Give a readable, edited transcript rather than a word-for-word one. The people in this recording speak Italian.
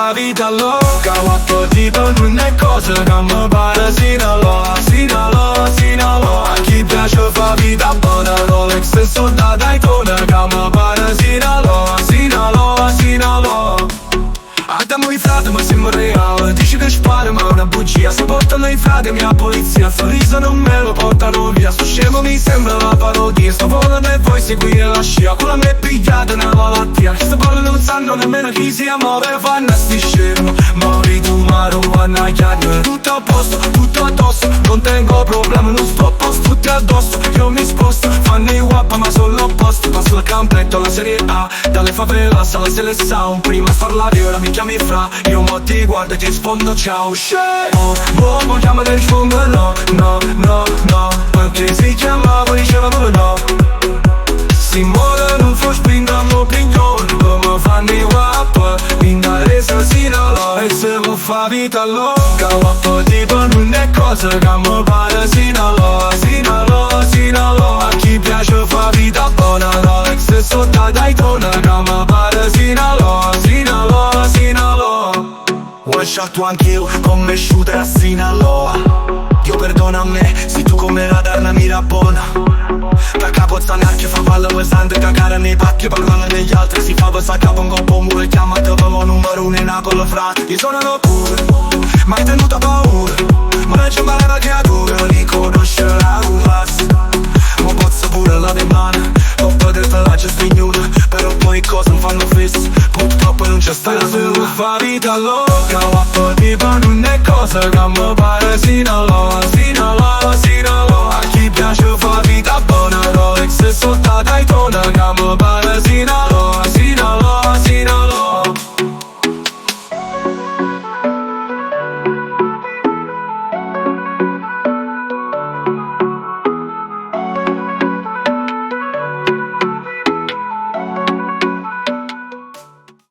fa vita loca. Quattro tipo non è cosa che mi pare Sinaloa, Sinaloa, Sinaloa. A chi piace fa vita buona, Rolex e soldata Daytona, che mi pare Sinaloa, Sinaloa, Sinaloa. Adamo i frate ma sembra reale, dici che spara ma è una bugia. Se portano i frate mia polizia, sorriso non me lo portano via. Sto scemo mi sembra la parodia, sto volando e vuoi seguire la scia. Con la me pigliata nella malattia, queste parole non sanno nemmeno chi si muove. Fanno a sti scemo, mori tu marijuana, chiacchiere. Tutto a posto, tutto addosso, non tengo problemi, non sto a posto. Tutti addosso, io mi sposto, fanno i guappa ma sono l'opposto. Passo il campetto alla serie A, dalle favelas alla Sele Sound. Prima a parlare ora mi chiami fra, io mo ti guardo e ti rispondo ciao. Uomo chiama del fondo, no, no, no, no. Perché si chiamava, diceva no. Si muore non fu spinta all'opinione, come fanno i guappa in resa Sinaloa. E se vuoi fa vita loca, guappa tipo non è cosa che mi pare Sinaloa, Sinaloa, Sinaloa. A chi piace fa vita buona, Rolex e soldata Daytona, che mi pare Sinaloa, Sinaloa, Sinaloa. One shot one kill, come shooter a Sinaloa. Dio perdona a me, se tu come radar la mira buona. Da capozanarky fa palla pesante, cagare nei pacchi, parlare degli altri. Si fa pesare capo un coppo muro e chiamate avevo numero uno in Napoli, frate. Io suonano pure, mai tenuta paura, ma non c'è male la creatura, riconoscerà un class. Ma pozzo pure la demana, coppa del pelaggio spignuta, però poi cosa non fanno fisso, purtroppo non c'è stata solo fa vita loca. Guappa tipo non è cosa che mi pare Sinaloa,